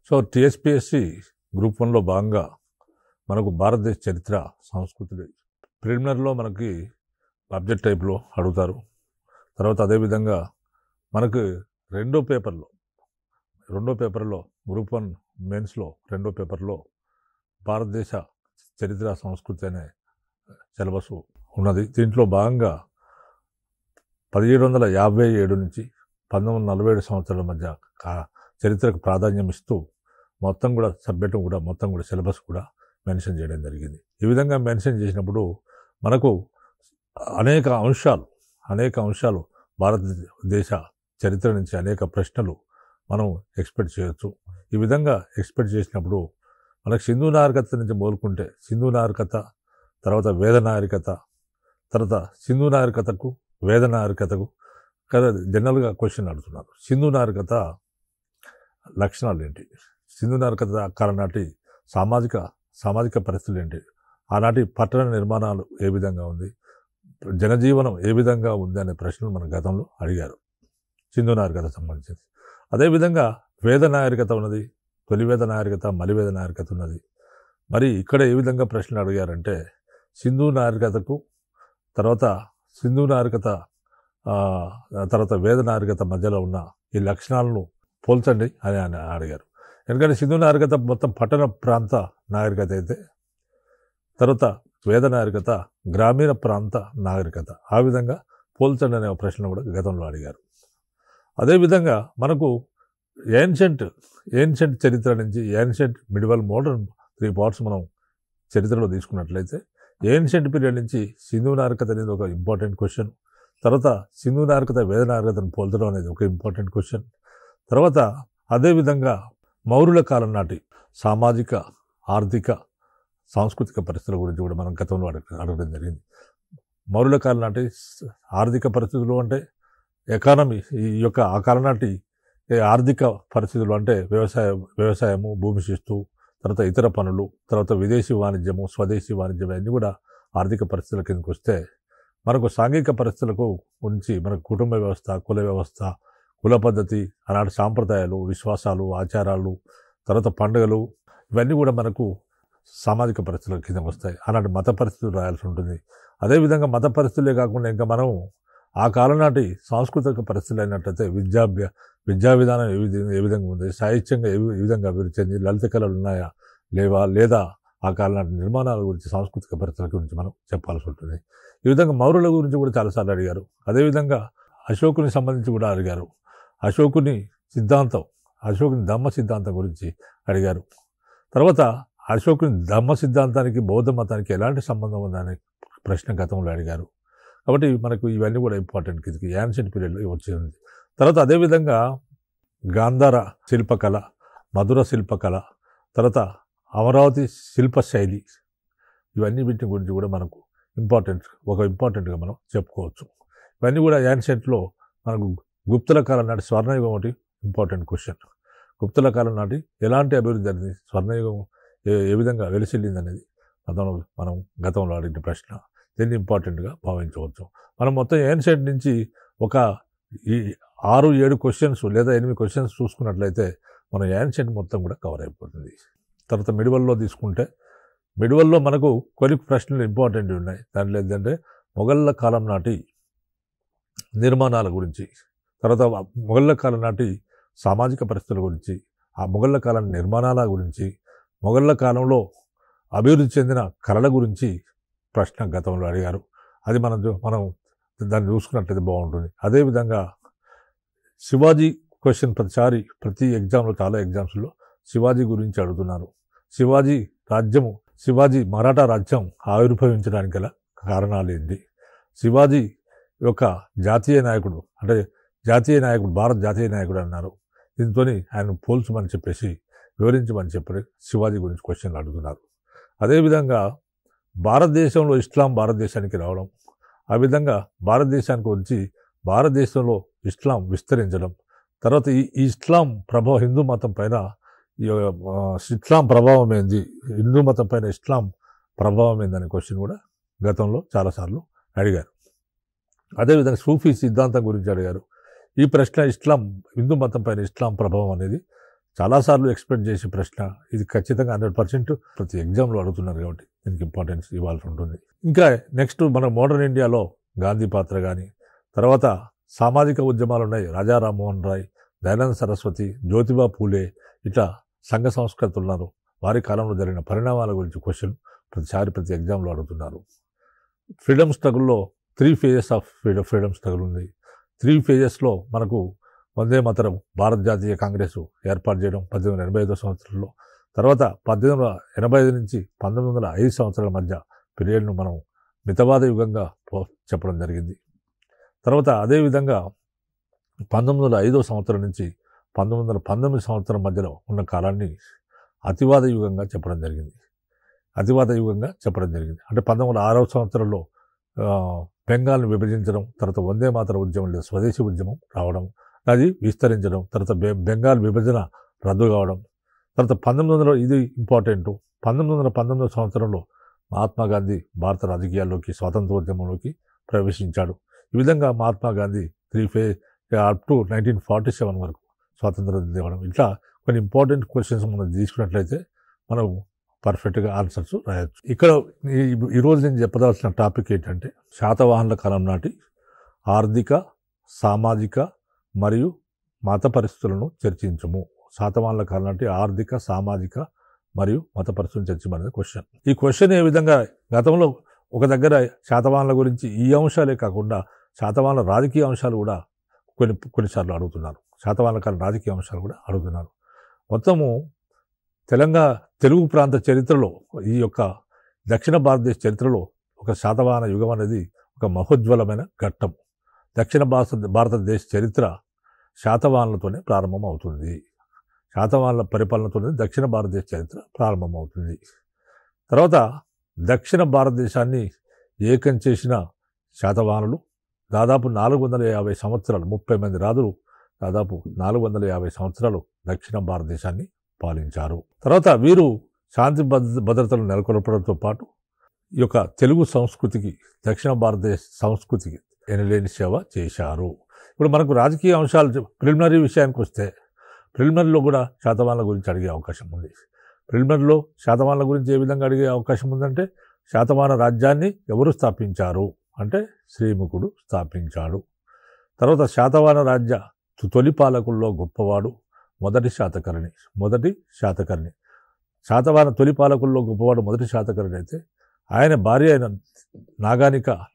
So TSPSC group 1లో భాగంగా మనకు భారతదేశ చరిత్ర సంస్కృతి ప్రిలిమినరీలో మనకి ఆబ్జెక్ట్ టైప్లో అడుగుతారు. తర్వాత అదేవిధంగా మనకు రెండో పేపర్లో గ్రూప్ 1 మెయిన్స్లో రెండో పేపర్లో భారతదేశ చరిత్ర సంస్కృతి అనే సిలబస్ ఉన్నది. దీంట్లో భాగంగా 1757 నుంచి 1947 సంవత్సరాల మధ్య చరిత్రకు ప్రాధాన్యం ఇస్తూ మొత్తం కూడా సబ్జెక్టు కూడా మొత్తం కూడా సిలబస్ కూడా మెన్షన్ చేయడం జరిగింది. ఈ విధంగా మెన్షన్ చేసినప్పుడు మనకు అనేక అంశాలు భారతదేశ చరిత్ర నుంచి అనేక ప్రశ్నలు మనం ఎక్స్పెక్ట్ చేయొచ్చు. ఈ విధంగా ఎక్స్పెక్ట్ చేసినప్పుడు మనకు సింధు నాగరికత నుంచి మొదలుకుంటే సింధు నాగరికత, తర్వాత వేద నాగరికత, తర్వాత సింధు నాగరికతకు వేద నాగరికతకు కదా జనరల్గా క్వశ్చన్ అడుగుతున్నారు. సింధు నాగరికత లక్షణాలు ఏంటి, సింధు నాగరికత కాలం నాటి సామాజిక పరిస్థితులు ఏంటి, ఆనాటి పట్టణ నిర్మాణాలు ఏ విధంగా ఉంది, జనజీవనం ఏ విధంగా ఉంది అనే ప్రశ్నలు మన గతంలో అడిగారు సింధు నాగరికత సంబంధించి. అదేవిధంగా వేద నాగరికత ఉన్నది, తొలి వేద నాగరికత, మలివేద నాగరికత ఉన్నది. మరి ఇక్కడ ఏ విధంగా ప్రశ్నలు అడిగారంటే సింధు నాగరికతకు తర్వాత వేద నాగరికత మధ్యలో ఉన్న ఈ లక్షణాలను పోల్చండి అని అడిగారు. ఎందుకంటే సింధు నాగరికత మొత్తం పట్టణ ప్రాంత నాగరికత అయితే తర్వాత వేద నాగరికత గ్రామీణ ప్రాంత నాగరికత. ఆ విధంగా పోల్చండి అనే ప్రశ్న కూడా గతంలో అడిగారు. అదేవిధంగా మనకు ఏన్షియంట్ చరిత్ర నుంచి ఏన్షియంట్, మిడివల్, మోడర్న్ 3 పార్ట్స్ మనం చరిత్రలో తీసుకున్నట్లయితే ఏన్షియంట్ పీరియడ్ నుంచి సింధు నాగరికత అనేది ఒక ఇంపార్టెంట్ క్వశ్చన్. తర్వాత సింధు నాగరికత వేద నాగరికతను పోల్చడం అనేది ఒక ఇంపార్టెంట్ క్వశ్చన్. తర్వాత అదేవిధంగా మౌర్యుల కాలం నాటి సామాజిక, ఆర్థిక, సాంస్కృతిక పరిస్థితుల గురించి కూడా మనం గతంలో అడగడం జరిగింది. మౌర్యుల కాలం నాటి ఆర్థిక పరిస్థితులు అంటే ఎకానమీ, ఈ యొక్క ఆ కాలం నాటి ఆర్థిక పరిస్థితులు అంటే వ్యవసాయము, భూమి శిస్తు, తర్వాత ఇతర పనులు, తర్వాత విదేశీ వాణిజ్యము, స్వదేశీ వాణిజ్యం అన్నీ కూడా ఆర్థిక పరిస్థితుల కిందకు వస్తే మనకు సాంఘిక పరిస్థితులకు గురించి మనకు కుటుంబ వ్యవస్థ, కుల వ్యవస్థ, కుల పద్ధతి, అలాంటి సాంప్రదాయాలు, విశ్వాసాలు, ఆచారాలు, తర్వాత పండుగలు ఇవన్నీ కూడా మనకు సామాజిక పరిస్థితుల కిందకు వస్తాయి. అలాంటి మత పరిస్థితులు రాయాల్సి ఉంటుంది. అదేవిధంగా మత పరిస్థితులే కాకుండా ఇంకా మనం ఆ కాలం నాటి సాంస్కృతిక పరిస్థితులు అయినట్లయితే విద్యా విధానం ఏ విధంగా ఉంది, సాహిత్యంగా ఏ విధంగా అభివృద్ధి చెంది, లలిత కళలు ఉన్నాయా లేవా, లేదా ఆ కాలం నాటి నిర్మాణాల గురించి, సాంస్కృతిక పరిస్థితుల గురించి మనం చెప్పాల్సి ఉంటుంది. ఈ విధంగా మౌర్యుల గురించి కూడా చాలాసార్లు అడిగారు. అదేవిధంగా అశోకుని సంబంధించి కూడా అడిగారు. అశోకుని ధమ్మ సిద్ధాంతం గురించి అడిగారు. తర్వాత అశోకుని ధమ్మ సిద్ధాంతానికి బౌద్ధ మతానికి ఎలాంటి సంబంధం ఉందనే ప్రశ్న గతంలో అడిగారు. కాబట్టి మనకు ఇవన్నీ కూడా ఇంపార్టెంట్ కిందకి యాన్షియంట్ పీరియడ్లో వచ్చింది. తర్వాత అదేవిధంగా గాంధార శిల్పకళ, మధుర శిల్పకళ, తర్వాత అమరావతి శిల్పశైలి, ఇవన్నీ వీటి గురించి కూడా మనకు ఇంపార్టెంట్గా మనం చెప్పుకోవచ్చు. ఇవన్నీ కూడా యాన్షియంట్లో మనకు గుప్తుల కాలం నాటి స్వర్ణయుగం ఒకటి ఇంపార్టెంట్ క్వశ్చన్. గుప్తుల కాలం నాటి ఎలాంటి అభివృద్ధి జరిగింది, స్వర్ణయుగం ఏ విధంగా వెలిసిల్లింది అనేది మనం గతంలో అడిగిన ప్రశ్న. దీన్ని ఇంపార్టెంట్గా భావించవచ్చు. మనం మొత్తం ఏన్షియంట్ నుంచి ఒక 6-7 క్వశ్చన్స్ లేదా 8 క్వశ్చన్స్ చూసుకున్నట్లయితే మన ఏన్షియంట్ మొత్తం కూడా కవర్ అయిపోతుంది. తర్వాత మిడివల్లో తీసుకుంటే మిడివల్లో మనకు కొన్ని ప్రశ్నలు ఇంపార్టెంట్ ఉన్నాయి. దాంట్లో ఏంటంటే మొఘళ్ళ కాలం నాటి నిర్మాణాల గురించి, తర్వాత మొఘళ్ళ కాలం నాటి సామాజిక పరిస్థితుల గురించి, ఆ మొఘళ్ళ కాలం నిర్మాణాల గురించి, మొఘళ్ళ కాలంలో అభివృద్ధి చెందిన కళల గురించి ప్రశ్న గతంలో అడిగారు. అది మనం దాన్ని చూసుకున్నట్లయితే బాగుంటుంది. అదేవిధంగా శివాజీ క్వశ్చన్ ప్రతి ఎగ్జామ్లో, చాలా ఎగ్జామ్స్లో శివాజీ గురించి అడుగుతున్నారు. శివాజీ మరాఠా రాజ్యం ఆవిర్భవించడానికి గల కారణాలు ఏంటి, శివాజీ యొక్క జాతీయ నాయకుడు భారత జాతీయ నాయకుడు అన్నారు. దీంతో ఆయన పోల్చమని చెప్పేసి వివరించమని చెప్పి శివాజీ గురించి క్వశ్చన్లు అడుగుతున్నారు. అదేవిధంగా భారతదేశంలో ఇస్లాం భారతదేశానికి రావడం, ఆ విధంగా భారతదేశానికి వచ్చి భారతదేశంలో ఇస్లాం విస్తరించడం, తర్వాత ఈ ఇస్లాం ప్రభావం హిందూ మతం పైన ఇస్లాం ప్రభావం ఏంది, హిందూ మతం పైన ఇస్లాం ప్రభావం ఏందనే క్వశ్చన్ కూడా గతంలో చాలాసార్లు అడిగారు. అదేవిధంగా సూఫీ సిద్ధాంతం గురించి అడిగారు. ఈ ప్రశ్న హిందూ మతం పైన ఇస్లాం ప్రభావం అనేది చాలాసార్లు ఎక్స్పెక్ట్ చేసే ప్రశ్న. ఇది ఖచ్చితంగా 100% ప్రతి ఎగ్జామ్లో అడుగుతున్నారు కాబట్టి దీనికి ఇంపార్టెన్స్ ఇవ్వాల్సి ఉంటుంది. ఇంకా నెక్స్ట్ మన మోడర్న్ ఇండియాలో గాంధీ పాత్ర కానీ, తర్వాత సామాజిక ఉద్యమాలు ఉన్నాయి. రాజా రామ్మోహన్ రాయ్, దయానంద సరస్వతి, జ్యోతిబా పూలే, ఇట్లా సంఘ సంస్కర్తలు ఉన్నారు. వారి కాలంలో జరిగిన పరిణామాల గురించి క్వశ్చన్ ప్రతి ఎగ్జామ్లో అడుగుతున్నారు. ఫ్రీడమ్ స్ట్రగుల్లో 3 phases ఆఫ్ ఫ్రీడమ్ స్ట్రగుల్ ఉంది. 3 phases మనకు వందే మాతరం భారత జాతీయ కాంగ్రెస్ ఏర్పాటు చేయడం 1885 సంవత్సరంలో, తర్వాత 1885 నుంచి 1905 సంవత్సరాల మధ్య పీరియడ్ను మనం మితవాద యుగంగా చెప్పడం జరిగింది. తర్వాత అదేవిధంగా 1905 సంవత్సరం నుంచి 1919 సంవత్సరం మధ్యలో ఉన్న కాలాన్ని అతివాద యుగంగా చెప్పడం జరిగింది. అంటే 1906 సంవత్సరంలో బెంగాల్ని విభజించడం, తర్వాత వందే మాతర ఉద్యమం లేదా స్వదేశీ ఉద్యమం రావడం, అది విస్తరించడం, తర్వాత బెంగాల్ విభజన రద్దు కావడం, తర్వాత 1900 ఇది ఇంపార్టెంట్, 1919 సంవత్సరంలో మహాత్మా గాంధీ భారత రాజకీయాల్లోకి, స్వాతంత్రోద్యమంలోకి ప్రవేశించాడు. ఈ విధంగా Mahatma Gandhi 3 phase up to 1947 వరకు స్వాతంత్రం ఇవ్వడం. ఇట్లా కొన్ని ఇంపార్టెంట్ క్వశ్చన్స్ మనం తీసుకున్నట్లయితే మనం పర్ఫెక్ట్గా ఆన్సర్స్ రాయొచ్చు. ఇక్కడ ఈరోజు నేను చెప్పదలసిన టాపిక్ ఏంటంటే శాతవాహనుల కాలం నాటి ఆర్థిక, సామాజిక మరియు మత పరిస్థితులను చర్చించము. శాతవాహనుల కాలం నాటి ఆర్థిక, సామాజిక మరియు మత పరిస్థితులను చర్చించమనేది క్వశ్చన్. ఈ క్వశ్చన్ ఏ విధంగా గతంలో ఒక దగ్గర శాతవాహనుల గురించి ఈ అంశాలే కాకుండా శాతవాహనుల రాజకీయ అంశాలు కూడా కొన్నిసార్లు అడుగుతున్నారు. శాతవాహనుల కాలం రాజకీయ అంశాలు కూడా అడుగుతున్నారు. మొత్తము తెలుగు ప్రాంత చరిత్రలో, ఈ యొక్క దక్షిణ భారతదేశ చరిత్రలో ఒక శాతవాహన యుగం అనేది ఒక మహోజ్వలమైన ఘట్టం. దక్షిణ భారతదేశ చరిత్ర శాతవాహనులతోనే ప్రారంభమవుతుంది. శాతవాహనుల పరిపాలనతోనే దక్షిణ భారతదేశ చరిత్ర ప్రారంభమవుతుంది. తర్వాత దక్షిణ భారతదేశాన్ని ఏకం చేసిన శాతవాహనులు దాదాపు 450 సంవత్సరాలు, 30 మంది రాజులు దాదాపు 450 సంవత్సరాలు దక్షిణ భారతదేశాన్ని పాలించారు. తర్వాత వీరు శాంతి భద్రతలు నెలకొల్పడంతో పాటు ఈ యొక్క తెలుగు సంస్కృతికి, దక్షిణ భారతదేశ సంస్కృతికి ఎనలేని సేవ చేశారు. ఇప్పుడు మనకు రాజకీయ అంశాలు ప్రిలిమినరీ విషయానికి వస్తే, ప్రిలిమినరీలో కూడా శాతవాహనుల గురించి అడిగే అవకాశం ఉంది. ప్రిలిమినరీలో శాతవాహనుల గురించి ఏ విధంగా అడిగే అవకాశం ఉందంటే, శాతవాహన రాజ్యాన్ని ఎవరు స్థాపించారు అంటే శ్రీముఖుడు స్థాపించాడు. తర్వాత శాతవాహన రాజ్య తొలి పాలకుల్లో గొప్పవాడు మొదటి శాతకర్ణి. శాతవాహన తొలి పాలకుల్లో గొప్పవాడు మొదటి శాతకర్ణి అయితే, ఆయన భార్య అయిన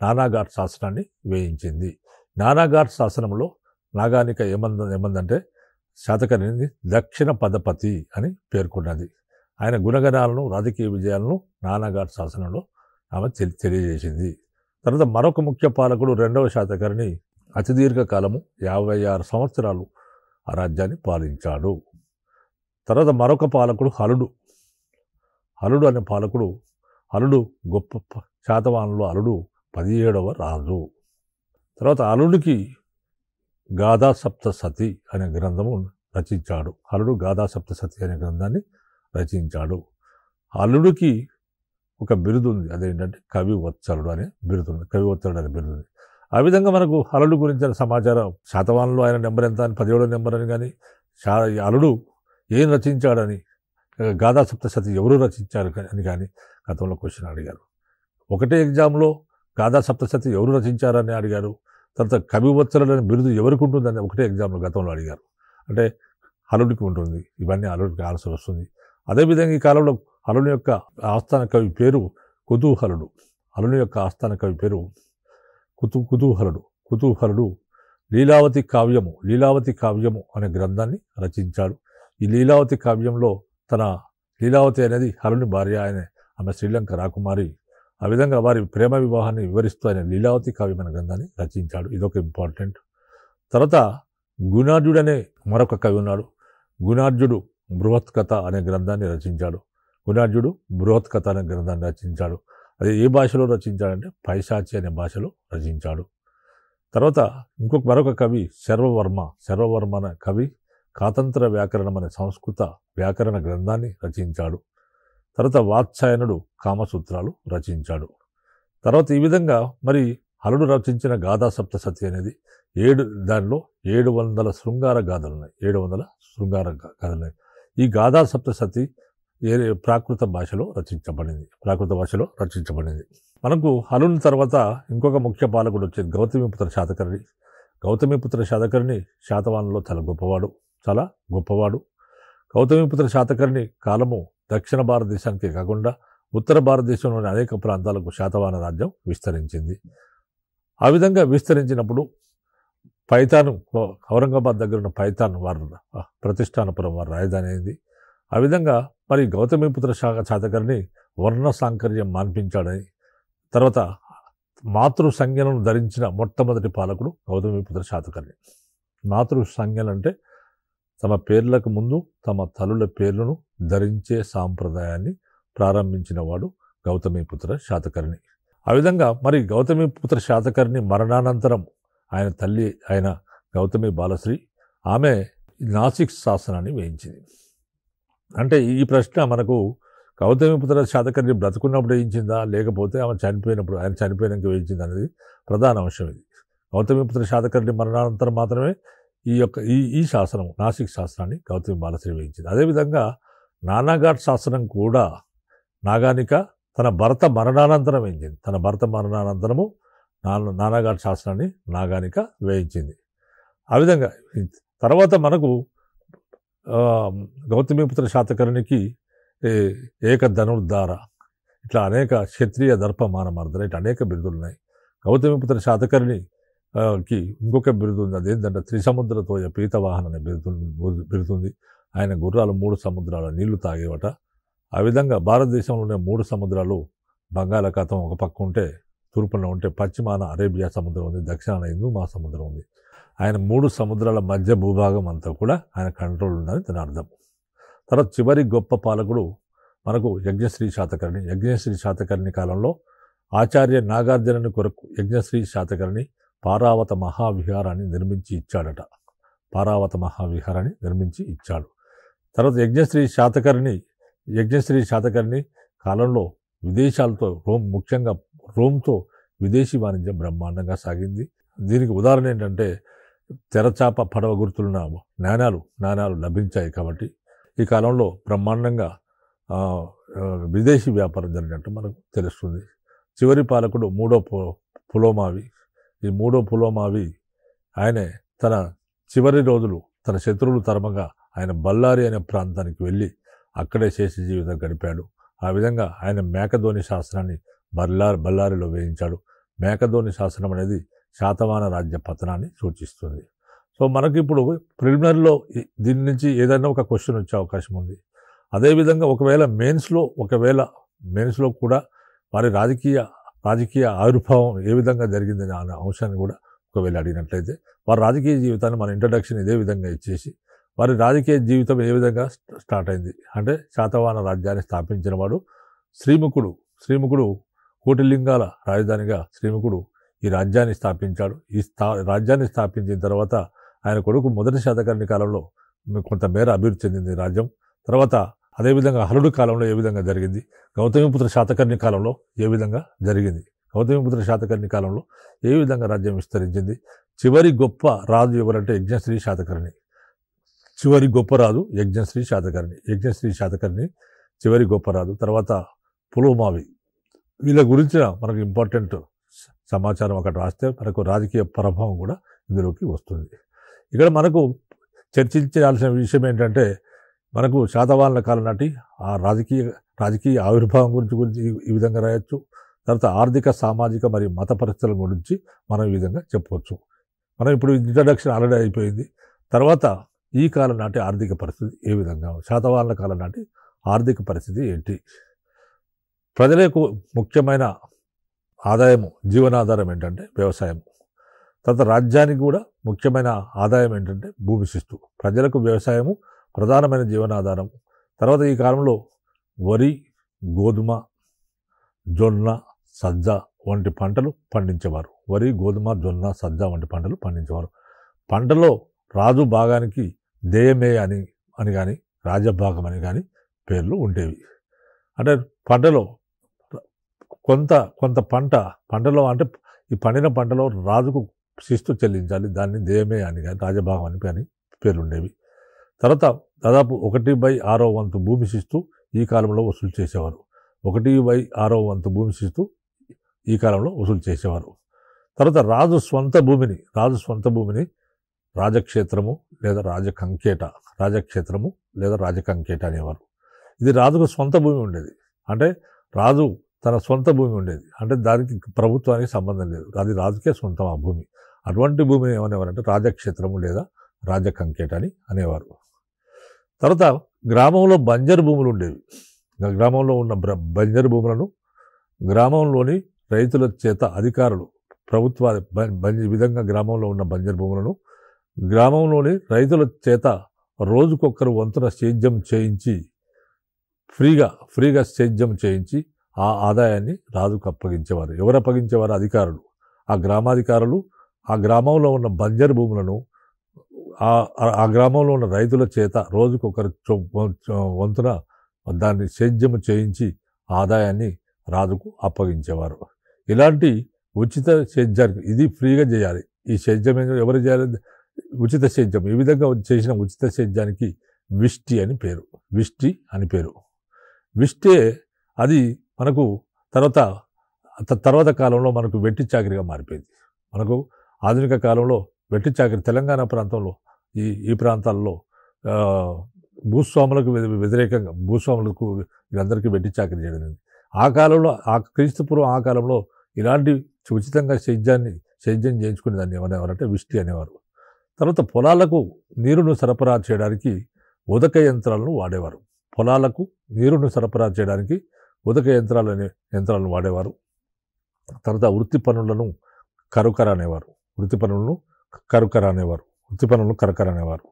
నానాఘాట్ శాసనాన్ని వేయించింది. నానాఘాట్ శాసనంలో నాగానిక ఏమందంటే శాతకర్ణిని దక్షిణ పదపతి అని పేర్కొన్నది. ఆయన గుణగణాలను, రాజకీయ విజయాలను నానాఘాట్ శాసనంలో ఆమె తెలియజేసింది. తర్వాత మరొక ముఖ్య పాలకుడు 2వ శాతకర్ణి అతి దీర్ఘకాలము 56 సంవత్సరాలు ఆ రాజ్యాన్ని పాలించాడు. తర్వాత మరొక పాలకుడు హలుడు అనే పాలకుడు, హలుడు గొప్ప శాతవాహనులు, హలుడు 17వ రాజు. తర్వాత హలుడికి గాథా సప్తసతి అనే గ్రంథము రచించాడు. హలుడు గాథా సప్తసతి అనే గ్రంథాన్ని రచించాడు. హలుడికి ఒక బిరుదు ఉంది, అదేంటంటే కవివత్సలుడు అనే బిరుదు ఉంది. ఆ విధంగా మనకు హలుడు గురించిన సమాచారం, శాతవాహనులు ఆయన నెంబర్ ఎంత అని 17వ నెంబర్ అని కానీ, హలుడు ఏం రచించాడని, గాథా సప్తసతి ఎవరు రచించారు అని కానీ గతంలో క్వశ్చన్ అడిగారు. ఒకటే ఎగ్జామ్లో గాథా సప్తసతి ఎవరు రచించారని అడిగారు. తర్వాత కవివత్సలుడు అనే బిరుదు ఎవరికి ఉంటుందని ఒకటే ఎగ్జామ్లో గతంలో అడిగారు. అంటే హలుడికి ఉంటుంది. ఇవన్నీ హలుడికి ఆన్సర్ వస్తుంది. అదేవిధంగా ఈ కాలంలో హలుని యొక్క ఆస్థాన కవి పేరు కుతూహలుడు. హలుని యొక్క ఆస్థాన కవి పేరు కుతూహలుడు లీలావతి కావ్యము అనే గ్రంథాన్ని రచించాడు. ఈ లీలావతి కావ్యంలో లీలావతి అనేది హలుని భార్య, ఆమె శ్రీలంక రాకుమారి. ఆ విధంగా వారి ప్రేమ వివాహాన్ని వివరిస్తూ ఆయన లీలావతి కావ్యం అనే గ్రంథాన్ని రచించాడు. ఇదొక ఇంపార్టెంట్. తర్వాత గుణార్జుడు అనే మరొక కవి ఉన్నాడు. గుణార్జుడు బృహత్కథ అనే గ్రంథాన్ని రచించాడు. అది ఏ భాషలో రచించాడంటే పైశాచి అనే భాషలో రచించాడు. తర్వాత మరొక కవి శర్వవర్మ అనే కవి కాతంత్ర వ్యాకరణం అనే సంస్కృత వ్యాకరణ గ్రంథాన్ని రచించాడు. తర్వాత వాత్సాయనుడు కామసూత్రాలు రచించాడు. తర్వాత ఈ విధంగా మరి హలుడు రచించిన గాథా సప్తసతి అనేది దానిలో 700 శృంగార గాథలు ఉన్నాయి. ఈ గాథా సప్తశతి ప్రాకృత భాషలో రచించబడింది. మనకు హలుని తర్వాత ఇంకొక ముఖ్య పాలకుడు వచ్చేది గౌతమిపుత్ర శాతకర్ణి. గౌతమిపుత్ర శాతకర్ణి శాతవాహనులో చాలా గొప్పవాడు. గౌతమిపుత్ర శాతకర్ణి కాలము దక్షిణ భారతదేశానికి కాకుండా ఉత్తర భారతదేశంలోని అనేక ప్రాంతాలకు శాతవాహన రాజ్యం విస్తరించింది. ఆ విధంగా విస్తరించినప్పుడు పైతాను, ఔరంగాబాద్ దగ్గర ఉన్న పైతాన్ వారి ప్రతిష్టానపురం వారి రాజధాని అయింది. ఆ విధంగా మరి గౌతమిపుత్ర శాతకర్ణి వర్ణ సాంకర్యం మాన్పించాడని, తర్వాత మాతృ సంజ్ఞలను ధరించిన మొట్టమొదటి పాలకుడు గౌతమిపుత్ర శాతకర్ణి. మాతృ సంజ్ఞలు అంటే తమ పేర్లకు ముందు తమ తల్లుల పేర్లను ధరించే సాంప్రదాయాన్ని ప్రారంభించిన వాడు గౌతమిపుత్ర శాతకర్ణి. ఆ విధంగా మరి గౌతమిపుత్ర శాతకర్ణి మరణానంతరం ఆయన తల్లి అయిన గౌతమి బాలశ్రీ ఆమె నాసిక్ శాసనాన్ని వేయించింది. అంటే ఈ ప్రశ్న మనకు గౌతమిపుత్ర శాతకర్ణి బ్రతుకున్నప్పుడు వేయించిందా లేకపోతే ఆమె చనిపోయినప్పుడు ఆయన చనిపోయినాక వేయించింది అనేది ప్రధాన అంశం. ఇది గౌతమిపుత్ర శాతకర్ణి మరణానంతరం మాత్రమే ఈ శాసనం నాసిక్ శాసనాన్ని గౌతమి బాలశ్రీ వేయించింది. అదేవిధంగా నానాఘాట్ శాసనం కూడా నాగానిక తన భర్త మరణానంతరం వేయించింది. తన భర్త మరణానంతరము నానాఘాట్ శాసనాన్ని నాగానిక వేయించింది. ఆ విధంగా తర్వాత మనకు గౌతమిపుత్ర శాతకర్ణికి ఏకధనుర్ధార ఇట్లా అనేక క్షత్రియ దర్పమానమర్దన ఇట్లా అనేక బిరుదులు ఉన్నాయి. గౌతమిపుత్ర శాతకర్ణికి ఇంకొక బిరుదు ఉంది, అదేంటంటే త్రిసముద్రతోయ పీతవాహన అనే బిరుదుంది. ఆయన గుర్రాలు 3 సముద్రాల నీళ్లు తాగేవట. ఆ విధంగా భారతదేశంలోనే 3 సముద్రాలు బంగాళాఖాతం ఒక పక్క ఉంటే, తూర్పున ఉంటే పశ్చిమాన అరేబియా సముద్రం ఉంది, దక్షిణాన హిందూ మహాసముద్రం ఉంది. ఆయన 3 సముద్రాల మధ్య భూభాగం అంతా కూడా ఆయన కంట్రోల్ ఉందని దాని అర్థం. తర్వాత చివరి గొప్ప పాలకుడు మనకు యజ్ఞశ్రీ శాతకర్ణి. యజ్ఞశ్రీ శాతకర్ణి కాలంలో ఆచార్య నాగార్జునుని కొరకు యజ్ఞశ్రీ శాతకర్ణి పారావత మహావిహారాన్ని నిర్మించి ఇచ్చాడు. తర్వాత యజ్ఞశ్రీ శాతకర్ణి కాలంలో విదేశాలతో ముఖ్యంగా రోమ్తో విదేశీ వాణిజ్యం బ్రహ్మాండంగా సాగింది. దీనికి ఉదాహరణ ఏంటంటే తెరచాప పడవ గుర్తులున్న నాణ్యాలు లభించాయి. కాబట్టి ఈ కాలంలో బ్రహ్మాండంగా విదేశీ వ్యాపారం జరిగినట్టు మనకు తెలుస్తుంది. చివరి పాలకుడు మూడో పులోమావి. ఈ మూడో పులోమావి ఆయనే తన చివరి రోజులు తన శత్రువులు తరమగా ఆయన బళ్ళారి అనే ప్రాంతానికి వెళ్ళి అక్కడే శేష జీవితం గడిపాడు. ఆ విధంగా ఆయన మేకధోని శాసనాన్ని బళ్ళారిలో వేయించాడు. మేకధోని శాసనం అనేది శాతవాహన రాజ్య పతనాన్ని సూచిస్తుంది. సో మనకి ఇప్పుడు ప్రిలిమినరీలో దీని నుంచి ఏదైనా ఒక క్వశ్చన్ వచ్చే అవకాశం ఉంది. అదేవిధంగా ఒకవేళ మెయిన్స్లో కూడా వారి రాజకీయ ఆవిర్భావం ఏ విధంగా జరిగిందనే అనే అంశాన్ని కూడా ఒకవేళ అడిగినట్లయితే వారి రాజకీయ జీవితాన్ని మన ఇంట్రడక్షన్ ఇదే విధంగా ఇచ్చేసి వారి రాజకీయ జీవితం ఏ విధంగా స్టార్ట్ అయింది అంటే శాతవాహన రాజ్యాన్ని స్థాపించిన వాడు శ్రీముఖుడు కోటిలింగాల రాజధానిగా శ్రీముఖుడు ఈ రాజ్యాన్ని స్థాపించాడు. రాజ్యాన్ని స్థాపించిన తర్వాత ఆయన కొడుకు మొదటి శాతకర్ణి కాలంలో కొంతమేర అభివృద్ధి చెందింది రాజ్యం. తర్వాత అదేవిధంగా హలుడు కాలంలో ఏ విధంగా జరిగింది, గౌతమిపుత్ర శాతకర్ణి కాలంలో ఏ విధంగా జరిగింది, గౌతమిపుత్ర శాతకర్ణి కాలంలో ఏ విధంగా రాజ్యం విస్తరించింది. చివరి గొప్ప రాజు ఎవరంటే యజ్ఞశ్రీ శాతకర్ణి. చివరి గొప్ప రాజు యజ్ఞశ్రీ శాతకర్ణి చివరి గొప్ప రాజు. తర్వాత పులోమావి. వీళ్ళ గురించిన మనకు ఇంపార్టెంట్ సమాచారం అక్కడ రాస్తే మనకు రాజకీయ ప్రభావం కూడా ఇందులోకి వస్తుంది. ఇక్కడ మనకు చర్చించాల్సిన విషయం ఏంటంటే మనకు శాతవాహనుల కాలం నాటి ఆ రాజకీయ ఆవిర్భావం గురించి ఈ విధంగా రాయొచ్చు. తర్వాత ఆర్థిక, సామాజిక మరియు మత పరిస్థితుల గురించి మనం ఈ విధంగా చెప్పవచ్చు. మనం ఇప్పుడు ఇంట్రడక్షన్ ఆల్రెడీ అయిపోయింది. తర్వాత ఈ కాలం నాటి ఆర్థిక పరిస్థితి ఏ విధంగా, శాతవాహనుల కాలం నాటి ఆర్థిక పరిస్థితి ఏంటి, ప్రజలకు ముఖ్యమైన జీవనాధారం ఏంటంటే వ్యవసాయం. తర్వాత రాజ్యానికి కూడా ముఖ్యమైన ఆదాయం ఏంటంటే భూమి శిస్తు. ప్రజలకు వ్యవసాయము ప్రధానమైన జీవనాధారం. తర్వాత ఈ కాలంలో వరి, గోధుమ, జొన్న, సజ్జ వంటి పంటలు పండించేవారు. పంటలో రాజు భాగానికి దేయమే అని కానీ రాజభాగం అని కానీ పేర్లు ఉండేవి. అంటే పంటలో కొంత పంటలో అంటే ఈ పండిన పంటలో రాజుకు శిస్తు చెల్లించాలి, దాన్ని దేయమే అని కానీ రాజభాగం అని కానీ పేర్లు ఉండేవి. తర్వాత దాదాపు 1/6 వంతు భూమి శిస్తు ఈ కాలంలో వసూలు చేసేవారు. 1/6 వంతు భూమి శిస్తు ఈ కాలంలో వసూలు చేసేవారు. తర్వాత రాజు స్వంత భూమిని రాజక్షేత్రము లేదా రాజకంకేట అనేవారు. ఇది రాజుకు సొంత భూమి ఉండేది. అంటే రాజు తన సొంత భూమి ఉండేది. అంటే దానికి ప్రభుత్వానికి సంబంధం లేదు. అది రాజుకే సొంతం ఆ భూమి. అటువంటి భూమిని ఏమనేవారంటే రాజక్షేత్రము లేదా రాజకంకేట అని అనేవారు. తర్వాత గ్రామంలో బంజరు భూములు ఉండేవి. గ్రామంలో ఉన్న బంజరు భూములను గ్రామంలోని రైతుల చేత అధికారులు ఈ విధంగా గ్రామంలో ఉన్న బంజరు భూములను గ్రామంలోని రైతుల చేత రోజుకొక్కరు వంతున సేద్యం చేయించి ఫ్రీగా సేద్యం చేయించి ఆ ఆదాయాన్ని రాజుకు అప్పగించేవారు. ఎవరు అప్పగించేవారు? అధికారులు. ఆ గ్రామాధికారులు ఆ గ్రామంలో ఉన్న బంజరు భూములను ఆ గ్రామంలో ఉన్న రైతుల చేత రోజుకొకరు వంతున దాన్ని సేద్యము చేయించి ఆదాయాన్ని రాజుకు అప్పగించేవారు. ఇలాంటి ఉచిత సేద్యానికి ఇది ఫ్రీగా చేయాలి. ఈ సేద్యం ఎవరు చేయాలి? ఉచిత సేద్యం. ఈ విధంగా చేసిన ఉచిత సేద్యానికి విష్టి అని పేరు. విష్టే అది మనకు తర్వాత కాలంలో మనకు వెట్టి చాకిరిగా మారిపోయింది. మనకు ఆధునిక కాలంలో వెట్టి చాకిరి తెలంగాణ ప్రాంతంలో ఈ ప్రాంతాల్లో భూస్వాములకు వ్యతిరేకంగా భూస్వాములకు వీళ్ళందరికీ వెట్టి చాకిరి చేయడం. ఆ కాలంలో క్రీస్తుపూర్వం ఆ కాలంలో ఇలాంటి ఉచితంగా సేద్యం చేయించుకునే దాన్ని ఏమనేవారంటే విష్టి అనేవారు. తర్వాత పొలాలకు నీరును సరఫరా చేయడానికి ఉదక యంత్రాలను వాడేవారు. వాడేవారు. తర్వాత వృత్తి పనులను కరుకర అనేవారు.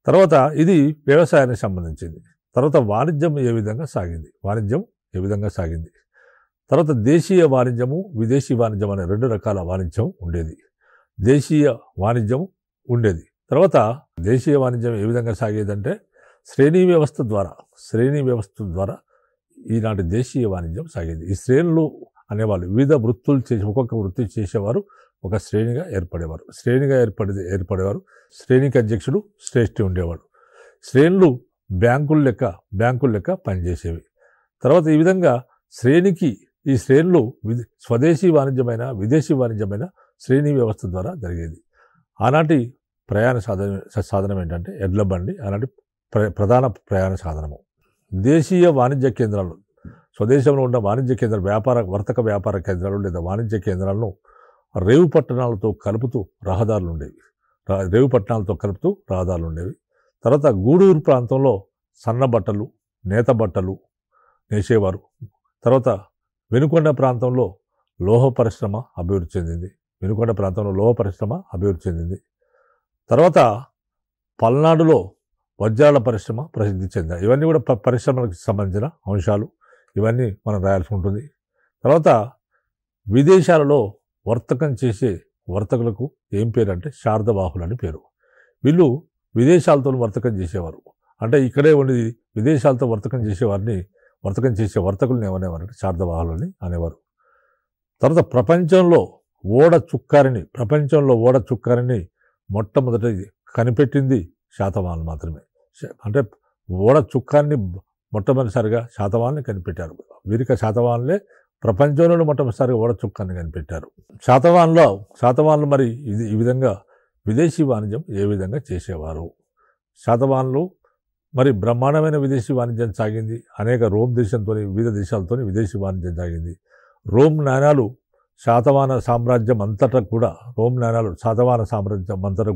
తర్వాత ఇది వ్యవసాయానికి సంబంధించింది. తర్వాత వాణిజ్యం ఏ విధంగా సాగింది. తర్వాత దేశీయ వాణిజ్యము, విదేశీ వాణిజ్యం అనే 2 రకాల వాణిజ్యం ఉండేది. దేశీయ వాణిజ్యం ఉండేది. తర్వాత దేశీయ వాణిజ్యం ఏ విధంగా సాగేదంటే శ్రేణి వ్యవస్థ ద్వారా ఈనాటి దేశీయ వాణిజ్యం సాగేది. ఈ శ్రేణులు అనేవాళ్ళు వివిధ వృత్తులు చేసి ఒక్కొక్క వృత్తి చేసేవారు ఒక శ్రేణిగా ఏర్పడేవారు. శ్రేణికి అధ్యక్షుడు శ్రేష్ఠి ఉండేవాడు. శ్రేణులు బ్యాంకుల లెక్క పనిచేసేవి. తర్వాత ఈ విధంగా ఈ శ్రేణులు స్వదేశీ వాణిజ్యమైన విదేశీ వాణిజ్యమైన శ్రేణి వ్యవస్థ ద్వారా జరిగేది. ఆనాటి ప్రయాణ సాధనం ఏంటంటే ఎడ్ల బండి ఆనాటి ప్రధాన ప్రయాణ సాధనము. దేశీయ వాణిజ్య కేంద్రాలు, స్వదేశంలో ఉన్న వాణిజ్య కేంద్రాలు, వర్తక వ్యాపార కేంద్రాలు లేదా వాణిజ్య కేంద్రాలను రేవు పట్టణాలతో కలుపుతూ రహదారులు ఉండేవి. తర్వాత గూడూరు ప్రాంతంలో సన్న బట్టలు, నేత బట్టలు నేసేవారు. తర్వాత వెనుకొండ ప్రాంతంలో లోహ పరిశ్రమ అభివృద్ధి చెందింది. తర్వాత పల్నాడులో వజ్రాల పరిశ్రమ ప్రసిద్ధి చెందాయి. ఇవన్నీ కూడా పరిశ్రమలకు సంబంధించిన అంశాలు. ఇవన్నీ మనం రాయాల్సి ఉంటుంది. తర్వాత విదేశాలలో వర్తకం చేసే వర్తకులకు ఏం పేరు అంటే శార్దవాహులు అని పేరు. వీళ్ళు విదేశాలతో వర్తకం చేసేవారు. అంటే ఇక్కడే ఉండి విదేశాలతో వర్తకం చేసే వర్తకులను ఏమనేవారంటే శార్దవాహులు అని అనేవారు. తర్వాత ప్రపంచంలో ఓడ చుక్కారిని మొట్టమొదట కనిపెట్టింది శాతవాహనులు మాత్రమే. అంటే ఓడ చుక్కాన్ని మొట్టమొదటిసారిగా శాతవాహనులు కనిపెట్టారు. వీరిక శాతవాహనులే ప్రపంచంలోనే మొట్టమొదటిసారిగా ఓడ చుక్కాన్ని కనిపెట్టారు. శాతవాహనులు మరి ఈ విధంగా విదేశీ వాణిజ్యం ఏ విధంగా చేసేవారు? శాతవాహనులు మరి బ్రహ్మాండమైన విదేశీ వాణిజ్యం సాగింది. అనేక వివిధ దేశాలతో విదేశీ వాణిజ్యం సాగింది. రోమ్ నాణాలు శాతవాహన సామ్రాజ్యం అంతటా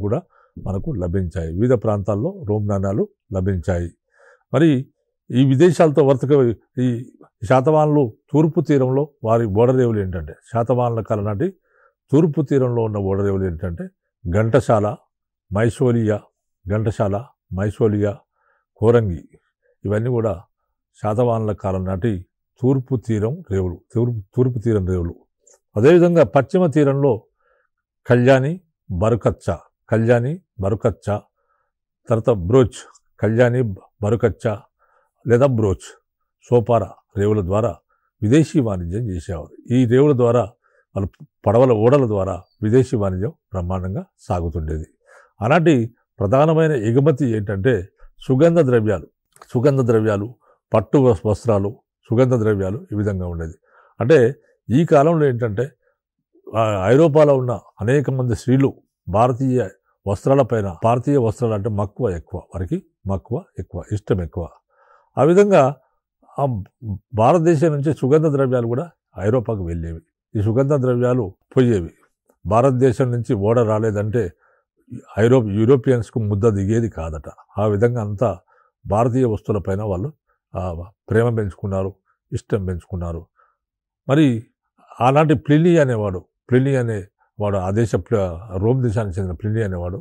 కూడా మనకు లభించాయి. వివిధ ప్రాంతాల్లో రోమ్ నాణాలు లభించాయి. మరి ఈ విదేశాలతో ఈ శాతవాహనులు తూర్పు తీరంలో వారి ఓడరేవులు ఏంటంటే శాతవాహనుల కాలం నాటి తూర్పు తీరంలో ఉన్న ఓడరేవులు ఏంటంటే ఘంటసాల, మైసోలియా, కోరంగి ఇవన్నీ కూడా శాతవాహనుల కాలం నాటి తూర్పు తీరం రేవులు. అదేవిధంగా పశ్చిమ తీరంలో కళ్యాణి, బరుకచ్చ, తర్వాత బ్రోచ్, లేదా బ్రోచ్, సోపార రేవుల ద్వారా విదేశీ వాణిజ్యం చేసేవారు. ఈ రేవుల ద్వారా వాళ్ళ ఓడల ద్వారా విదేశీ వాణిజ్యం బ్రహ్మాండంగా సాగుతుండేది. అలాంటి ప్రధానమైన ఎగుమతి ఏంటంటే సుగంధ ద్రవ్యాలు, పట్టు వస్త్రాలు, సుగంధ ద్రవ్యాలు ఈ విధంగా ఉండేది. అంటే ఈ కాలంలో ఏంటంటే ఐరోపాలో ఉన్న అనేక మంది స్త్రీలు భారతీయ వస్త్రాలు అంటే మక్కువ ఎక్కువ, వారికి మక్కువ ఎక్కువ, ఇష్టం ఎక్కువ. ఆ విధంగా ఆ భారతదేశం నుంచి సుగంధ ద్రవ్యాలు కూడా ఐరోపాకు వెళ్ళేవి. ఈ సుగంధ ద్రవ్యాలు పోయేవి. భారతదేశం నుంచి ఓడ రాలేదంటే యూరోపియన్స్కు ముద్ద దిగేది కాదట. ఆ విధంగా అంతా భారతీయ వస్తువులపైన వాళ్ళు ప్రేమ పెంచుకున్నారు, ఇష్టం పెంచుకున్నారు. మరి ఆనాటి ప్లినీ అనేవాడు ఆ దేశ రోమ్ దేశానికి చెందిన ప్లినీ అనేవాడు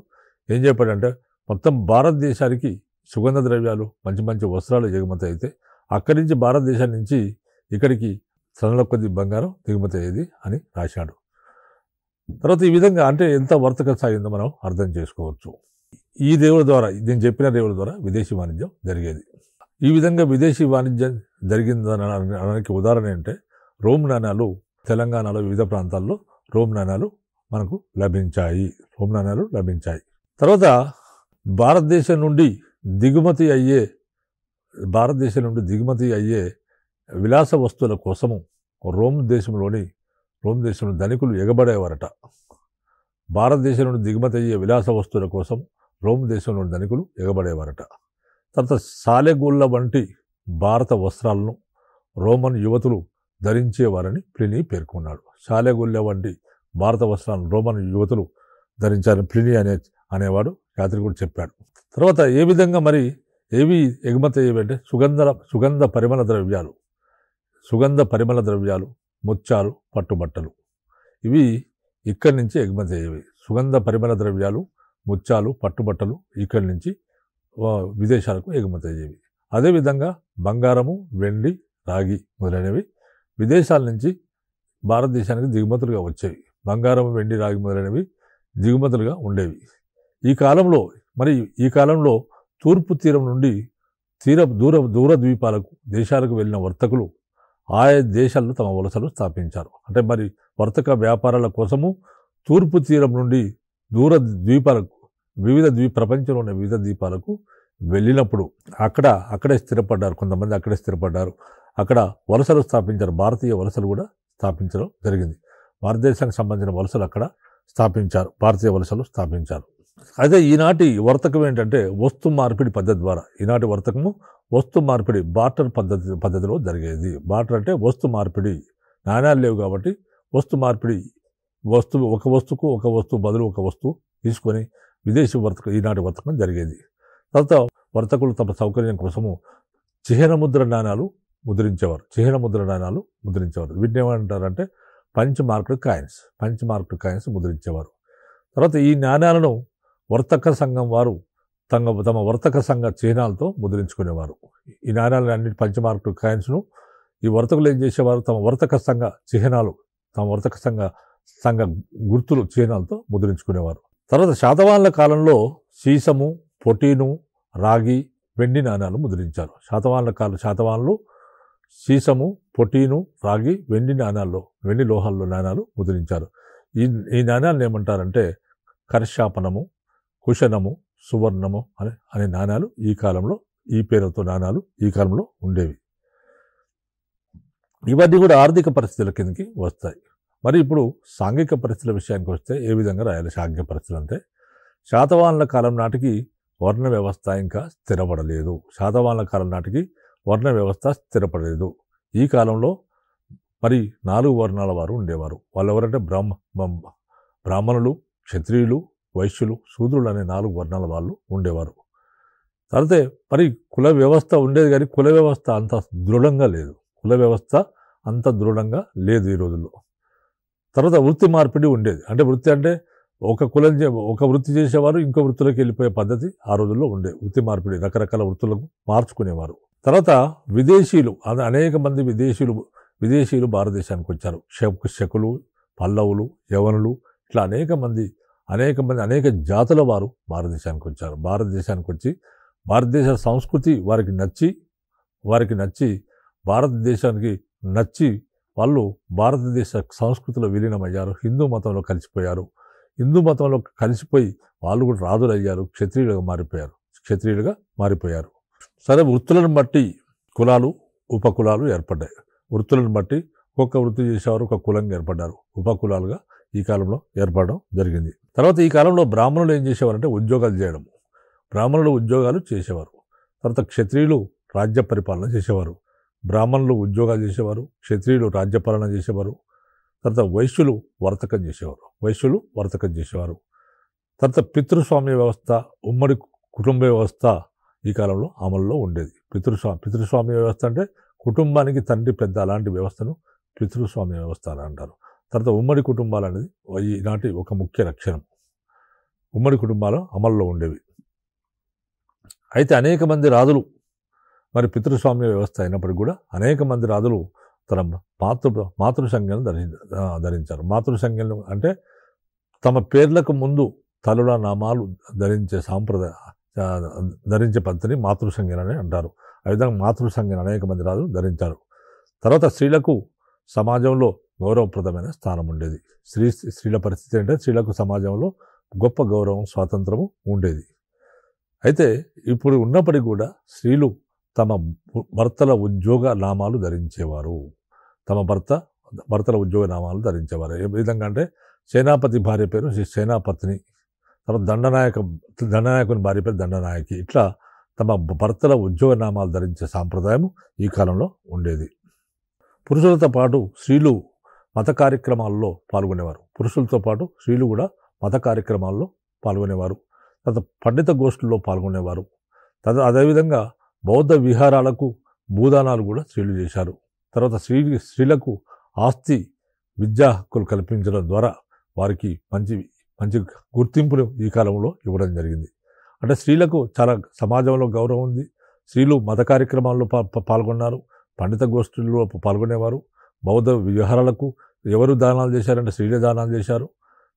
ఏం చెప్పాడంటే, మొత్తం భారతదేశానికి సుగంధ ద్రవ్యాలు, మంచి మంచి వస్త్రాలు ఎగుమతి అయితే అక్కడి నుంచి భారతదేశం నుంచి ఇక్కడికి టన్నుల కొద్ది బంగారం దిగుమతి అయ్యేది అని రాశాడు. తర్వాత ఈ విధంగా అంటే ఎంత వర్తకం సాగిందో మనం అర్థం చేసుకోవచ్చు. ఈ దేవుల ద్వారా, నేను చెప్పిన దేవుల ద్వారా విదేశీ వాణిజ్యం జరిగేది. ఈ విధంగా విదేశీ వాణిజ్యం జరిగిందనడానికి ఉదాహరణ ఏంటంటే రోమ్ నాణ్యాలు. తెలంగాణలో వివిధ ప్రాంతాల్లో రోమ్ నాణ్యాలు మనకు లభించాయి. తర్వాత భారతదేశం నుండి దిగుమతి అయ్యే విలాస వస్తువుల కోసము రోమ్ దేశంలో ధనికులు ఎగబడేవారట. భారతదేశం నుండి దిగుమతి అయ్యే విలాస వస్తువుల కోసం రోమ్ దేశంలోని ధనికులు ఎగబడేవారట. తర్వాత సాలెగూళ్ళ వంటి భారత వస్త్రాలను రోమన్ యువతులు ధరించేవారని ప్లినీ పేర్కొన్నాడు. సాలెగూళ్ళ వంటి భారత వస్త్రాలను రోమన్ యువతులు ధరించారని ప్లినీ అనేవాడు యాత్రికుడు చెప్పాడు. తర్వాత ఏ విధంగా మరి ఏవి ఎగుమతి అయ్యేవంటే సుగంధ పరిమళ ద్రవ్యాలు, ముత్యాలు, పట్టుబట్టలు, ఇవి ఇక్కడి నుంచి ఎగుమతి అయ్యేవి. సుగంధ పరిమళ ద్రవ్యాలు, ముత్యాలు, పట్టుబట్టలు ఇక్కడి నుంచి విదేశాలకు ఎగుమతి అయ్యేవి. అదేవిధంగా బంగారము, వెండి, రాగి మొదలైనవి విదేశాల నుంచి భారతదేశానికి దిగుమతులుగా వచ్చేవి. బంగారం, వెండి, రాగి మొదలైనవి దిగుమతులుగా ఉండేవి. ఈ కాలంలో తూర్పు తీరం నుండి దూర ద్వీపాలకు దేశాలకు వెళ్ళిన వర్తకులు ఆయా దేశాల్లో తమ వలసలు స్థాపించారు. అంటే మరి వర్తక వ్యాపారాల కోసము తూర్పు తీరం నుండి దూర ద్వీపాలకు ప్రపంచంలో ఉన్న వివిధ ద్వీపాలకు వెళ్ళినప్పుడు అక్కడే స్థిరపడ్డారు. కొంతమంది అక్కడే స్థిరపడ్డారు. అక్కడ వలసలు స్థాపించారు. భారతీయ వలసలు కూడా స్థాపించడం జరిగింది. భారతదేశానికి సంబంధించిన వలసలు అక్కడ స్థాపించారు. భారతీయ వలసలు స్థాపించారు. అయితే ఈనాటి వర్తకం ఏంటంటే వస్తు మార్పిడి పద్ధతి ద్వారా. ఈనాటి వర్తకము వస్తు మార్పిడి, బార్టర్ పద్ధతిలో జరిగేది. బార్టర్ అంటే వస్తు మార్పిడి. నాణ్యాలు లేవు కాబట్టి వస్తు మార్పిడి, ఒక వస్తువు బదులు ఒక వస్తువు తీసుకొని విదేశీ ఈనాటి వర్తకం జరిగేది. తర్వాత వర్తకులు తమ సౌకర్యం కోసము చిహ్నముద్ర నాణ్యాలు ముద్రించేవారు. వీటిని ఏమంటారంటే పంచ్ మార్క్డ్ కాయిన్స్ ముద్రించేవారు. తర్వాత ఈ నాణ్యాలను వర్తక సంఘం వారు తమ వర్తక సంఘ చిహ్నాలతో ముద్రించుకునేవారు. ఈ నాణ్యాలను అన్నిటి పంచ్ మార్క్డ్ కాయిన్స్ను ఈ వర్తకులు ఏం చేసేవారు, తమ వర్తక సంఘ గుర్తులు చిహ్నాలతో ముద్రించుకునేవారు. తర్వాత శాతవాహనుల కాలంలో సీసము, పొటీను, రాగి, వెండి నాణ్యాలు ముద్రించారు. శాతవాహనులు సీసము, పొటీను, రాగి, వెండి లోహాల్లో నాణ్యాలు ముద్రించారు. ఈ నాణ్యాలను ఏమంటారంటే కర్షాపనము, కుశనము, సువర్ణము అనే నాణ్యాలు ఈ పేరుతో నాణ్యాలు ఈ కాలంలో ఉండేవి. ఇవన్నీ కూడా ఆర్థిక పరిస్థితుల కిందకి వస్తాయి. మరి ఇప్పుడు సాంఘిక పరిస్థితుల విషయానికి వస్తే ఏ విధంగా రాయాలి సాంఘిక పరిస్థితులు అంటే, శాతవాహనుల కాలం నాటికి వర్ణ వ్యవస్థ ఇంకా స్థిరపడలేదు. ఈ కాలంలో మరి 4 వర్ణాల వారు ఉండేవారు. వాళ్ళు ఎవరంటే బ్రాహ్మణులు, క్షత్రియులు, వైశ్యులు, శూద్రులు అనే 4 వర్ణాల వాళ్ళు ఉండేవారు. తర్వాత మరి కుల వ్యవస్థ ఉండేది, కానీ కుల వ్యవస్థ అంత దృఢంగా లేదు ఈ రోజుల్లో. తర్వాత వృత్తి మార్పిడి ఉండేది. అంటే ఒక వృత్తి చేసేవారు ఇంకో వృత్తిలోకి వెళ్ళిపోయే పద్ధతి ఆ రోజుల్లో ఉండే. వృత్తి మార్పిడి, రకరకాల వృత్తులకు మార్చుకునేవారు. తర్వాత అనేక మంది విదేశీయులు భారతదేశానికి వచ్చారు. శకులు, పల్లవులు, యవనులు, ఇట్లా అనేక జాతుల వారు భారతదేశానికి వచ్చారు. భారతదేశానికి వచ్చి భారతదేశ సంస్కృతి వారికి నచ్చి భారతదేశానికి నచ్చి వాళ్ళు భారతదేశ సంస్కృతిలో విలీనమయ్యారు. హిందూ మతంలో కలిసిపోయి వాళ్ళు కూడా రాజులు అయ్యారు, క్షత్రియులుగా మారిపోయారు. క్షత్రియులుగా మారిపోయారు. సరే, వృత్తులను బట్టి కులాలు ఉపకులాలు ఏర్పడ్డాయి. వృత్తులను బట్టి ఒక్కొక్క వృత్తి చేసేవారు ఒక కులంగా ఏర్పడ్డారు. ఉపకులాలుగా ఈ కాలంలో ఏర్పడడం జరిగింది. తర్వాత ఈ కాలంలో బ్రాహ్మణులు ఏం చేసేవారంటే ఉద్యోగాలు చేయడం. బ్రాహ్మణులు ఉద్యోగాలు చేసేవారు. తర్వాత క్షత్రియులు రాజ్య పరిపాలన చేసేవారు. బ్రాహ్మణులు ఉద్యోగాలు చేసేవారు, క్షత్రియులు రాజ్యపాలన చేసేవారు. తర్వాత వైశ్యులు వర్తకం చేసేవారు. తర్వాత పితృస్వామ్య వ్యవస్థ, ఉమ్మడి కుటుంబ వ్యవస్థ ఈ కాలంలో అమల్లో ఉండేది. పితృస్వామ్య వ్యవస్థ అంటే కుటుంబానికి తండ్రి పెద్ద అలాంటి వ్యవస్థను పితృస్వామ్య వ్యవస్థ అని అంటారు. తర్వాత ఉమ్మడి కుటుంబాలు అనేది ఈనాటి ఒక ముఖ్య లక్షణం. ఉమ్మడి కుటుంబాలు అమల్లో ఉండేవి. అయితే అనేక మంది రాజులు మరి పితృస్వామ్య వ్యవస్థ అయినప్పటికీ కూడా అనేక మంది రాజులు తన మాతృసంజ్ఞను ధరించారు. మాతృసంజ్ఞలు అంటే తమ పేర్లకు ముందు తలుల నామాలు ధరించే పద్ధతిని మాతృసంజ్ఞలని అంటారు. ఆ విధంగా మాతృసంజ్ఞను అనేక మంది రాజులు ధరించారు. తర్వాత స్త్రీలకు సమాజంలో గౌరవప్రదమైన స్థానం ఉండేది. స్త్రీల పరిస్థితి అంటే స్త్రీలకు సమాజంలో గొప్ప గౌరవం, స్వాతంత్రము ఉండేది. అయితే ఇప్పుడు ఉన్నప్పటికీ కూడా స్త్రీలు తమ భర్తల ఉద్యోగ నామాలు ధరించేవారు. భర్తల ఉద్యోగ నామాలు ధరించేవారు. ఏ విధంగా అంటే సేనాపతి భార్య పేరు సేనాపతిని, తర్వాత దండనాయకుని భార్య పేరు దండనాయకి. ఇట్లా తమ భర్తల ఉద్యోగ నామాలు ధరించే సాంప్రదాయం ఈ కాలంలో ఉండేది. పురుషులతో పాటు స్త్రీలు మత కార్యక్రమాల్లో పాల్గొనేవారు. పురుషులతో పాటు స్త్రీలు కూడా మత కార్యక్రమాల్లో పాల్గొనేవారు. తర్వాత పండిత గోష్ఠుల్లో పాల్గొనేవారు. అదేవిధంగా బౌద్ధ విహారాలకు భూదానాలు కూడా స్త్రీలు చేశారు. తర్వాత స్త్రీలకు ఆస్తి, విద్యా హక్కులు కల్పించడం ద్వారా వారికి మంచి గుర్తింపును ఈ కాలంలో ఇవ్వడం జరిగింది. అంటే స్త్రీలకు చాలా సమాజంలో గౌరవం ఉంది. స్త్రీలు మత కార్యక్రమాల్లో పాల్గొన్నారు, పండిత గోష్ఠుల్లో పాల్గొనేవారు. బౌద్ధ విహారాలకు ఎవరు దానాలు చేశారంటే స్త్రీలే దానాలు చేశారు.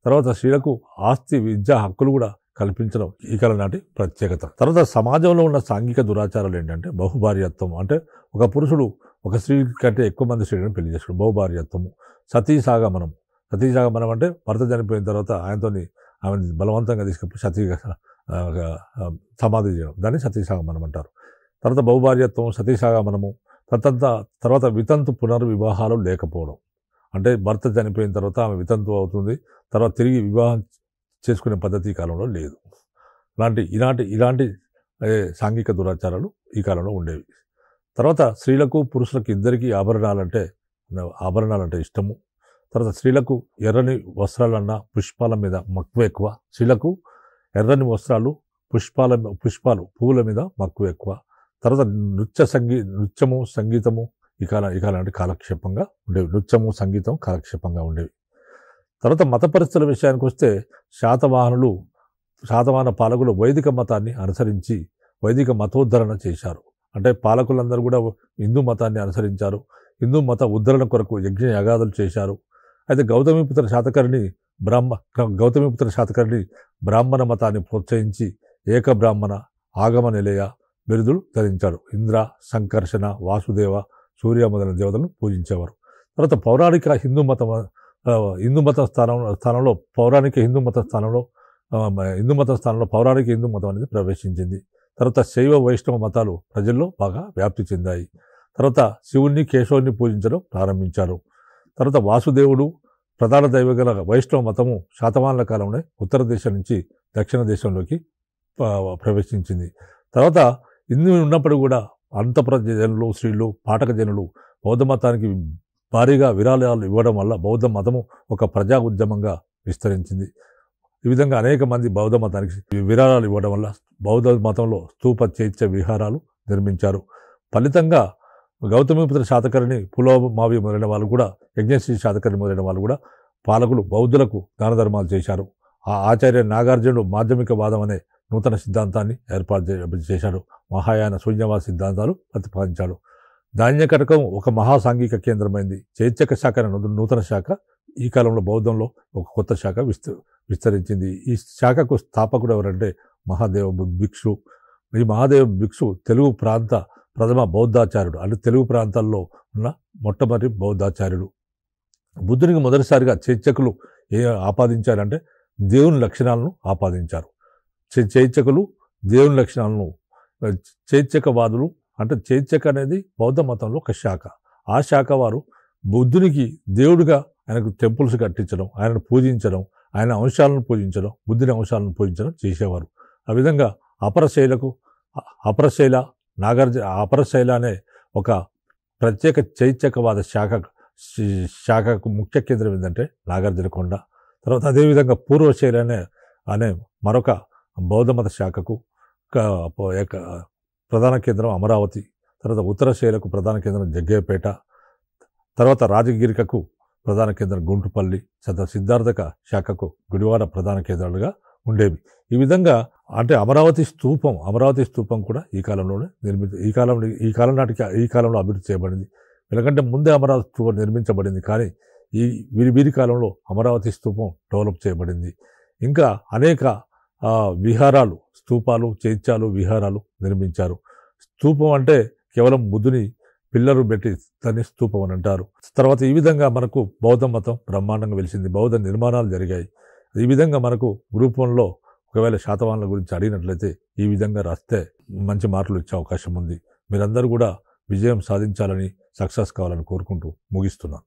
తర్వాత స్త్రీలకు ఆస్తి, విద్యా హక్కులు కూడా కల్పించడం ఈ కాలం నాటి ప్రత్యేకత. తర్వాత సమాజంలో ఉన్న సాంఘిక దురాచారాలు ఏంటంటే బహుభార్యత్వం. అంటే ఒక పురుషుడు ఒక స్త్రీ కంటే ఎక్కువ మంది స్త్రీలను పెళ్లి చేసుకోవడం, బహుభార్యత్వము. సతీసాగమనం అంటే భర్త చనిపోయిన తర్వాత ఆమె బలవంతంగా తీసుకుపోయి సమాధి చేయడం, దాన్ని సతీసాగమనం అంటారు. తర్వాత బహుభార్యత్వం, సతీసాగమనము. తర్వాత వితంతు పునర్వివాహాలు లేకపోవడం. అంటే భర్త చనిపోయిన తర్వాత ఆమె వితంతు అవుతుంది, తర్వాత తిరిగి వివాహం చేసుకునే పద్ధతి ఈ కాలంలో లేదు. ఇలాంటి సాంఘిక దురాచారాలు ఈ కాలంలో ఉండేవి. తర్వాత స్త్రీలకు పురుషులకు ఇద్దరికీ ఆభరణాలంటే ఇష్టము. తర్వాత స్త్రీలకు ఎర్రని వస్త్రాలన్నా పుష్పాల మీద మక్కువ ఎక్కువ. స్త్రీలకు ఎర్రని వస్త్రాలు, పుష్పాలు, పువ్వుల మీద మక్కువ ఎక్కువ. తర్వాత నృత్యము, సంగీతము ఈ కాలం కాలక్షేపంగా ఉండేవి. నృత్యము, సంగీతం కాలక్షేపంగా ఉండేవి. తర్వాత మత పరిస్థితుల విషయానికి వస్తే శాతవాహన పాలకులు వైదిక మతాన్ని అనుసరించి వైదిక మతోద్ధరణ చేశారు. అంటే పాలకులందరూ కూడా హిందూ మతాన్ని అనుసరించారు. హిందూ మత ఉద్ధరణ కొరకు యజ్ఞ యాగాదులు చేశారు. అయితే గౌతమిపుత్ర శాతకర్ణి బ్రాహ్మణ మతాన్ని ప్రోత్సహించి ఏక బ్రాహ్మణ ఆగమ నిలయ బిరుదులు ధరించాడు. ఇంద్ర, సంకర్షణ, వాసుదేవ, సూర్య మొదలైన దేవతలను పూజించేవారు. తర్వాత పౌరాణిక హిందూ మత స్థానంలో పౌరాణిక హిందూ మతం అనేది ప్రవేశించింది. తర్వాత శైవ వైష్ణవ మతాలు ప్రజల్లో బాగా వ్యాప్తి చెందాయి. తర్వాత శివుణ్ణి, కేశవుని పూజించడం ప్రారంభించారు. తర్వాత వాసుదేవుడు ప్రధాన దైవగల వైష్ణవ మతము శాతవాహనుల కాలంలో ఉత్తర దేశం నుంచి దక్షిణ దేశంలోకి ప్రవేశించింది. తర్వాత ఇన్ని ఉన్నప్పుడు కూడా అంతఃపుర జనులు, స్త్రీలు, పాఠక జనులు బౌద్ధ మతానికి భారీగా విరాళాలు ఇవ్వడం వల్ల బౌద్ధ మతము ఒక ప్రజా ఉద్యమంగా విస్తరించింది. ఈ విధంగా అనేక మంది బౌద్ధ మతానికి విరాళాలు ఇవ్వడం వల్ల బౌద్ధ మతంలో స్తూప, చైత్య విహారాలు నిర్మించారు. ఫలితంగా గౌతమిపుత్ర శాతకర్ణి, పులోమావి మొదలైన వాళ్ళు కూడా, యజ్ఞశ్రీ శాతకర్ణి మొదలైన వాళ్ళు కూడా పాలకులు బౌద్ధులకు దాన ధర్మాలు చేశారు. ఆ ఆచార్య నాగార్జునుడు మాధ్యమిక వాదం అనే నూతన సిద్ధాంతాన్ని ఏర్పాటు చేశాడు. మహాయాన శూన్యవాద సిద్ధాంతాలు ప్రతిపాదించాడు. ధాన్యకటకం ఒక మహాసాంఘిక కేంద్రమైంది. చైత్యక శాఖ నూతన శాఖ ఈ కాలంలో బౌద్ధంలో ఒక కొత్త శాఖ విస్తరించింది. ఈ శాఖకు స్థాపకుడు ఎవరంటే మహాదేవ భిక్షు. ఈ మహాదేవ భిక్షు తెలుగు ప్రాంత ప్రథమ బౌద్ధాచార్యుడు. అంటే తెలుగు ప్రాంతాల్లో ఉన్న మొట్టమొదటి బౌద్ధాచార్యుడు. బుద్ధునికి మొదటిసారిగా చైత్యకులు ఆపాదించారంటే దేవుని లక్షణాలను ఆపాదించారు. చైత్యకులు దేవుని లక్షణాలను చైత్యకవాదులు అంటే చైత్యక అనేది బౌద్ధ మతంలో ఒక శాఖ. ఆ శాఖ వారు బుద్ధునికి దేవుడిగా ఆయనకు టెంపుల్స్ కట్టించడం, ఆయనను పూజించడం, ఆయన అంశాలను పూజించడం, బుద్ధుని అంశాలను పూజించడం చేసేవారు. ఆ విధంగా అపరశైల అపరశైల అనే ఒక ప్రత్యేక చైత్యకవాద శాఖకు ముఖ్య కేంద్రం ఏంటంటే నాగార్జునకొండ. తర్వాత అదేవిధంగా పూర్వశైల అనే మరొక బౌద్ధ మత శాఖకు ప్రధాన కేంద్రం అమరావతి. తర్వాత ఉత్తరశైలకు ప్రధాన కేంద్రం జగ్గయ్యపేట. తర్వాత రాజగిరికకు ప్రధాన కేంద్రం గుంటుపల్లి. సిద్ధార్థక శాఖకు గుడివాడ ప్రధాన కేంద్రాలుగా ఉండేవి. ఈ విధంగా అంటే అమరావతి స్థూపం కూడా ఈ కాలంలోనే ఈ కాలంలో అభివృద్ధి చేయబడింది. ఎందుకంటే ముందే అమరావతి స్థూపం నిర్మించబడింది, కానీ వీరి కాలంలో అమరావతి స్థూపం డెవలప్ చేయబడింది. ఇంకా అనేక విహారాలు, స్థూపాలు, చైత్యాలు, విహారాలు నిర్మించారు. స్థూపం అంటే కేవలం బుద్ధుని పిల్లలు పెట్టి దాన్ని స్థూపం అని అంటారు. తర్వాత ఈ విధంగా మనకు బౌద్ధ మతం బ్రహ్మాండంగా వెలిసింది. బౌద్ధ నిర్మాణాలు జరిగాయి. ఈ విధంగా మనకు గ్రూప్ 1లో ఒకవేళ శాతవాహనుల గురించి అడిగినట్లయితే ఈ విధంగా రాస్తే మంచి మార్కులు ఇచ్చే అవకాశం ఉంది. మీరందరూ కూడా విజయం సాధించాలని, సక్సెస్ కావాలని కోరుకుంటూ ముగిస్తున్నాను.